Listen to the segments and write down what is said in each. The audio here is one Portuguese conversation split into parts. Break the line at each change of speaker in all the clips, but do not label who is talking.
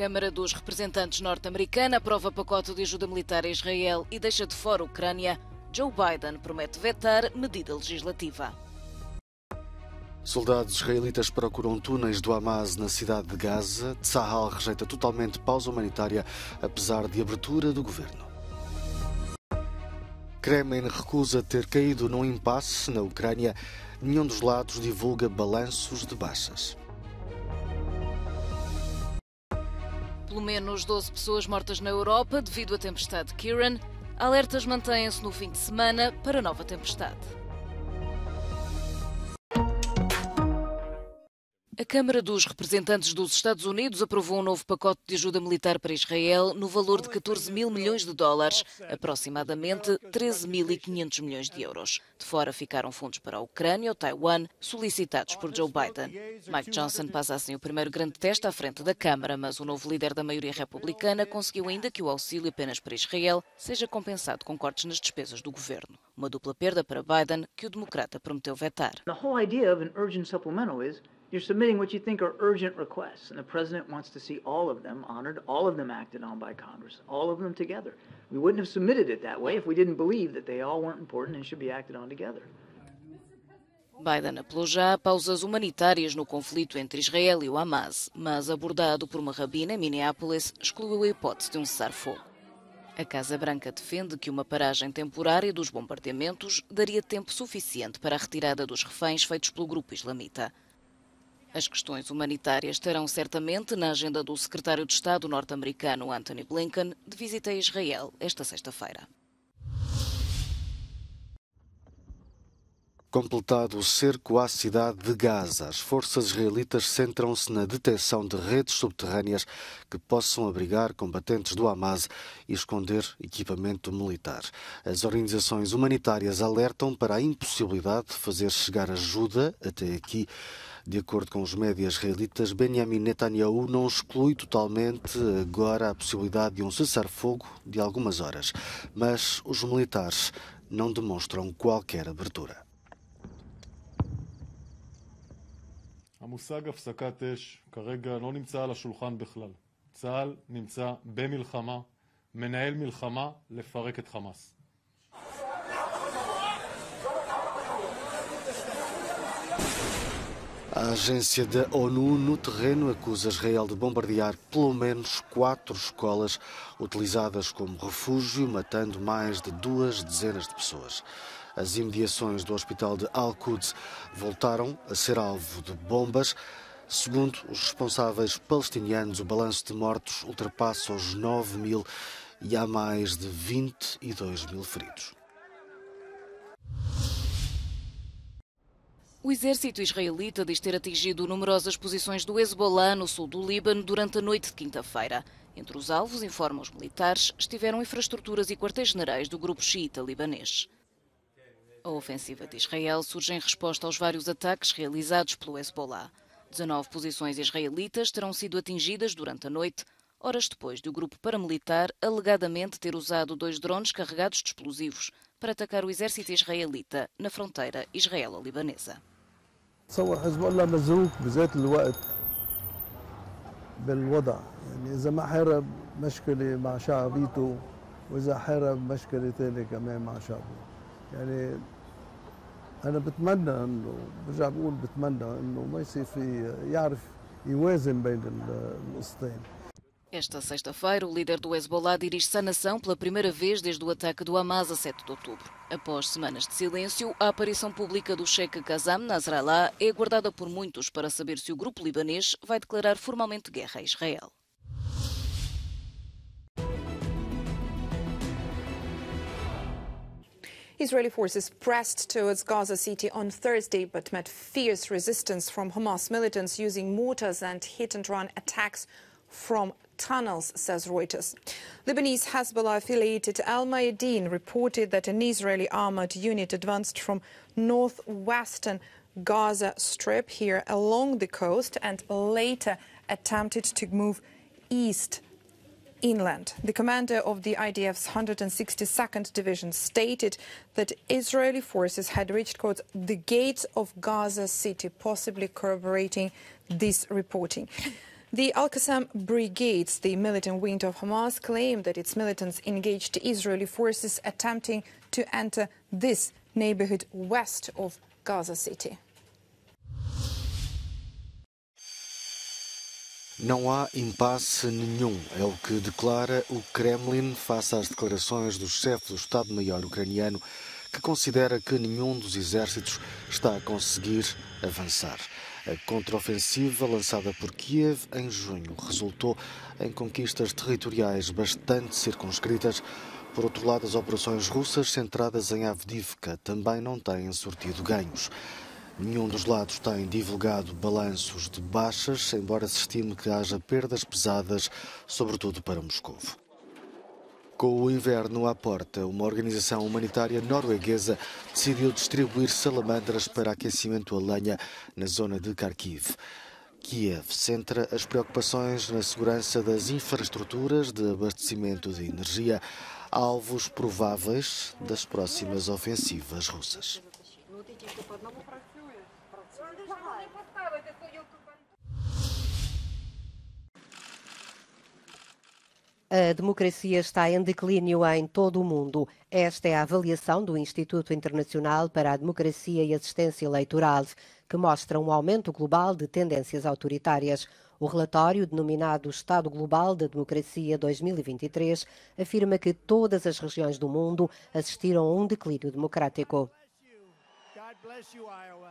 Câmara dos Representantes norte-americana aprova pacote de ajuda militar a Israel e deixa de fora a Ucrânia. Joe Biden promete vetar medida legislativa.
Soldados israelitas procuram túneis do Hamas na cidade de Gaza. Tzahal rejeita totalmente pausa humanitária, apesar de abertura do governo. Kremlin recusa ter caído num impasse na Ucrânia. Nenhum dos lados divulga balanços de baixas.
Pelo menos 12 pessoas mortas na Europa devido à tempestade Ciarán. Alertas mantêm-se no fim de semana para nova tempestade. A Câmara dos Representantes dos Estados Unidos aprovou um novo pacote de ajuda militar para Israel no valor de 14 mil milhões de dólares, aproximadamente 13.500 milhões de euros. De fora ficaram fundos para a Ucrânia ou Taiwan, solicitados por Joe Biden. Mike Johnson passa assim o primeiro grande teste à frente da Câmara, mas o novo líder da maioria republicana conseguiu ainda que o auxílio apenas para Israel seja compensado com cortes nas despesas do governo. Uma dupla perda para Biden que o democrata prometeu vetar.
You're submitting what you think are urgent requests, and the President wants to see all of them honored, all of them acted on by Congress, all of them together. We wouldn't have submitted it that way if we didn't believe that they all weren't important and should be acted on together.
Biden apelou já a pausas humanitárias no conflito entre Israel e o Hamas, mas abordado por uma rabina em Minneapolis, excluiu a hipótese de um cessar-fogo. A Casa Branca defende que uma paragem temporária dos bombardeamentos daria tempo suficiente para a retirada dos reféns feitos pelo grupo islamita. As questões humanitárias estarão certamente na agenda do secretário de Estado norte-americano Antony Blinken, de visita a Israel esta sexta-feira.
Completado o cerco à cidade de Gaza, as forças israelitas centram-se na detecção de redes subterrâneas que possam abrigar combatentes do Hamas e esconder equipamento militar. As organizações humanitárias alertam para a impossibilidade de fazer chegar ajuda até aqui. De acordo com os médias israelitas, Benjamin Netanyahu não exclui totalmente agora a possibilidade de um cessar-fogo de algumas horas, mas os militares não demonstram qualquer abertura.
המושג הפסקת אש כרגע לא נמצא על השולחן בכלל. צה"ל נמצא במלחמה, מנהל מלחמה לפרק את חמאס.
A agência da ONU no terreno acusa Israel de bombardear pelo menos 4 escolas utilizadas como refúgio, matando mais de 2 dezenas de pessoas. As imediações do hospital de Al-Quds voltaram a ser alvo de bombas. Segundo os responsáveis palestinianos, o balanço de mortos ultrapassa os 9 mil e há mais de 22 mil feridos.
O exército israelita diz ter atingido numerosas posições do Hezbollah no sul do Líbano durante a noite de quinta-feira. Entre os alvos, informam os militares, estiveram infraestruturas e quartéis-generais do grupo xiita libanês. A ofensiva de Israel surge em resposta aos vários ataques realizados pelo Hezbollah. 19 posições israelitas terão sido atingidas durante a noite, horas depois de o grupo paramilitar alegadamente ter usado 2 drones carregados de explosivos para atacar o exército israelita na fronteira israelo-libanesa.
تصور حزب الله مزروق بذات الوقت بالوضع يعني إذا ما حارب مشكلة مع شعبيته وإذا حارب مشكلة ثانية كمان مع شعبه يعني أنا بتمنى إنه برجع بقول بتمنى إنه ما يصير في يعرف يوازن بين القصتين.
Esta sexta-feira, o líder do Hezbollah dirige-se à nação pela primeira vez desde o ataque do Hamas a 7 de outubro. Após semanas de silêncio, a aparição pública do Sheikh Qassam Nasrallah é aguardada por muitos para saber se o grupo libanês vai declarar formalmente guerra a Israel.
Israeli forces pressed towards Gaza City on Thursday but met fierce resistance from Hamas militants using mortars and hit-and-run attacks from tunnels, says Reuters. Lebanese Hezbollah-affiliated Al Mayadeen reported that an Israeli armored unit advanced from northwestern Gaza Strip here along the coast and later attempted to move east inland. The commander of the IDF's 162nd Division stated that Israeli forces had reached, quote, the gates of Gaza City, possibly corroborating this reporting. The Al-Qassam brigades, the militant wing of Hamas, claim that its militants engaged Israeli forces attempting to enter this neighborhood west of Gaza City.
Não há impasse nenhum, é o que declara o Kremlin face às declarações do chefe do Estado-Maior ucraniano, que considera que nenhum dos exércitos está a conseguir avançar. A contraofensiva lançada por Kiev em junho resultou em conquistas territoriais bastante circunscritas. Por outro lado, as operações russas centradas em Avdiivka também não têm surtido ganhos. Nenhum dos lados tem divulgado balanços de baixas, embora se estime que haja perdas pesadas, sobretudo para Moscovo. Com o inverno à porta, uma organização humanitária norueguesa decidiu distribuir salamandras para aquecimento a lenha na zona de Kharkiv. Kiev centra as preocupações na segurança das infraestruturas de abastecimento de energia, alvos prováveis das próximas ofensivas russas.
A democracia está em declínio em todo o mundo. Esta é a avaliação do Instituto Internacional para a Democracia e Assistência Eleitoral, que mostra um aumento global de tendências autoritárias. O relatório, denominado Estado Global da Democracia 2023, afirma que todas as regiões do mundo assistiram a um declínio democrático.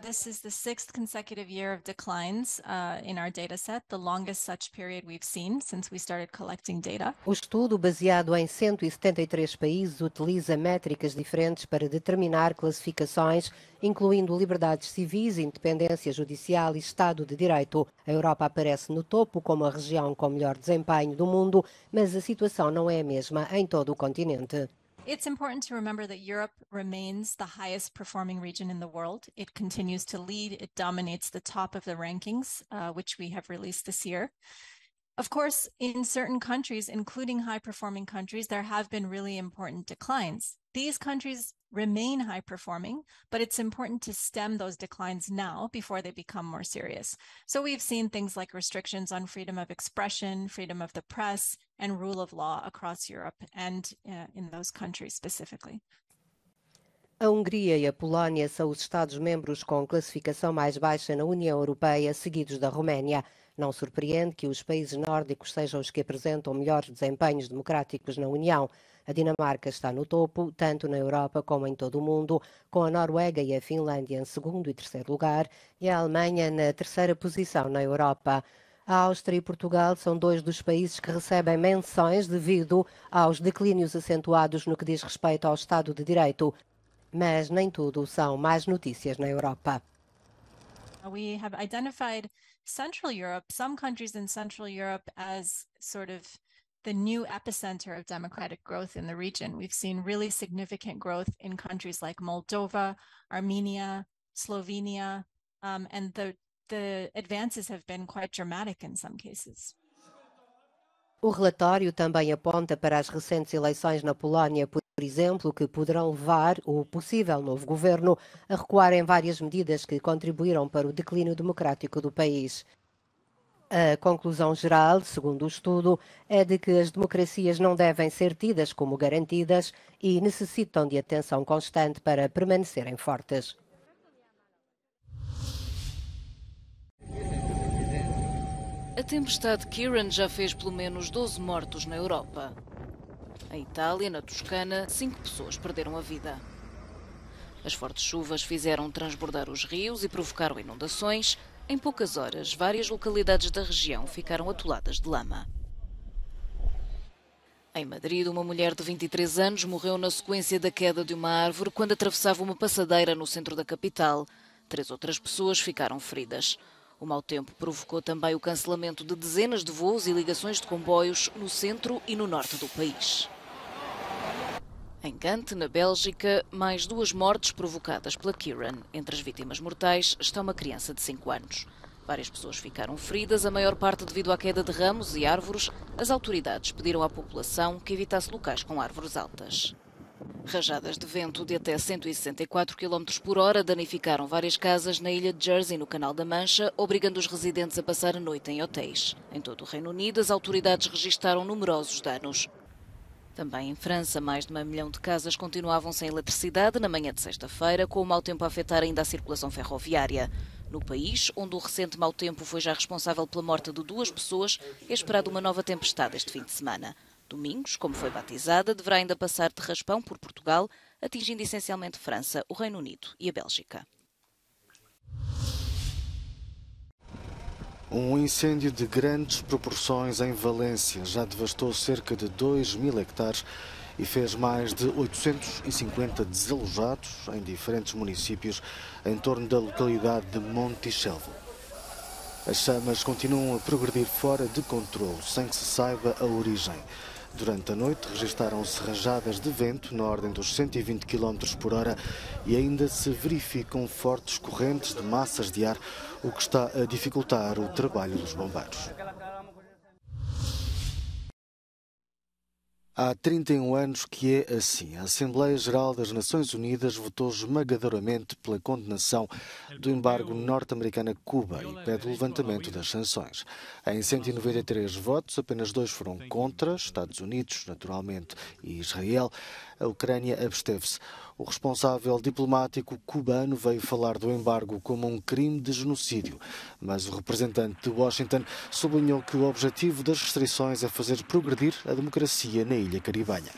This is the sixth consecutive year of declines in our data set, the longest such period we've seen since we started collecting data.
O estudo, baseado em 173 países, utiliza métricas diferentes para determinar classificações, incluindo liberdades civis, independência judicial e Estado de Direito. A Europa aparece no topo como a região com melhor desempenho do mundo, mas a situação não é a mesma em todo o continente.
It's important to remember that Europe remains the highest performing region in the world. It continues to lead. It dominates the top of the rankings, which we have released this year. Of course, in certain countries, including high-performing countries, there have been really important declines. These countries remain high-performing, but it's important to stem those declines now before they become more serious. So we've seen things like restrictions on freedom of expression, freedom of the press, and rule of law across Europe and in those countries specifically.
A Hungria e a Polónia são os Estados-membros com classificação mais baixa na União Europeia, seguidos da Roménia. Não surpreende que os países nórdicos sejam os que apresentam melhores desempenhos democráticos na União. A Dinamarca está no topo, tanto na Europa como em todo o mundo, com a Noruega e a Finlândia em segundo e terceiro lugar e a Alemanha na terceira posição na Europa. A Áustria e Portugal são dois dos países que recebem menções devido aos declínios acentuados no que diz respeito ao Estado de Direito. Mas nem tudo são más notícias na Europa.
We have identified Central Europe, some countries in Central Europe, as sort of the new epicenter of democratic growth in the region. We've seen really significant growth in countries like Moldova, Armenia, Slovenia, and the advances have been quite dramatic in some cases.
O relatório também aponta para as recentes eleições na Polónia, por exemplo, que poderão levar o possível novo governo a recuar em várias medidas que contribuíram para o declínio democrático do país. A conclusão geral, segundo o estudo, é de que as democracias não devem ser tidas como garantidas e necessitam de atenção constante para permanecerem fortes.
A tempestade Ciarán já fez pelo menos 12 mortos na Europa. Em Itália, na Toscana, 5 pessoas perderam a vida. As fortes chuvas fizeram transbordar os rios e provocaram inundações. Em poucas horas, várias localidades da região ficaram atoladas de lama. Em Madrid, uma mulher de 23 anos morreu na sequência da queda de uma árvore quando atravessava uma passadeira no centro da capital. 3 outras pessoas ficaram feridas. O mau tempo provocou também o cancelamento de dezenas de voos e ligações de comboios no centro e no norte do país. Em Gante, na Bélgica, mais 2 mortes provocadas pela Ciarán. Entre as vítimas mortais está uma criança de 5 anos. Várias pessoas ficaram feridas, a maior parte devido à queda de ramos e árvores. As autoridades pediram à população que evitasse locais com árvores altas. Rajadas de vento de até 164 km por hora danificaram várias casas na ilha de Jersey, no Canal da Mancha, obrigando os residentes a passar a noite em hotéis. Em todo o Reino Unido, as autoridades registaram numerosos danos. Também em França, mais de 1 milhão de casas continuavam sem eletricidade na manhã de sexta-feira, com o mau tempo a afetar ainda a circulação ferroviária. No país, onde o recente mau tempo foi já responsável pela morte de 2 pessoas, é esperada uma nova tempestade este fim de semana. Domingos, como foi batizada, deverá ainda passar de raspão por Portugal, atingindo essencialmente França, o Reino Unido e a Bélgica.
Um incêndio de grandes proporções em Valência já devastou cerca de 2.000 hectares e fez mais de 850 desalojados em diferentes municípios em torno da localidade de Monticelvo. As chamas continuam a progredir fora de controle, sem que se saiba a origem. Durante a noite registaram-se rajadas de vento na ordem dos 120 km por hora e ainda se verificam fortes correntes de massas de ar, o que está a dificultar o trabalho dos bombeiros. Há 31 anos que é assim. A Assembleia Geral das Nações Unidas votou esmagadoramente pela condenação do embargo norte-americano a Cuba e pede o levantamento das sanções. Em 193 votos, apenas 2 foram contra, Estados Unidos, naturalmente, e Israel. A Ucrânia absteve-se. O responsável diplomático cubano veio falar do embargo como um crime de genocídio, mas o representante de Washington sublinhou que o objetivo das restrições é fazer progredir a democracia na ilha caribenha.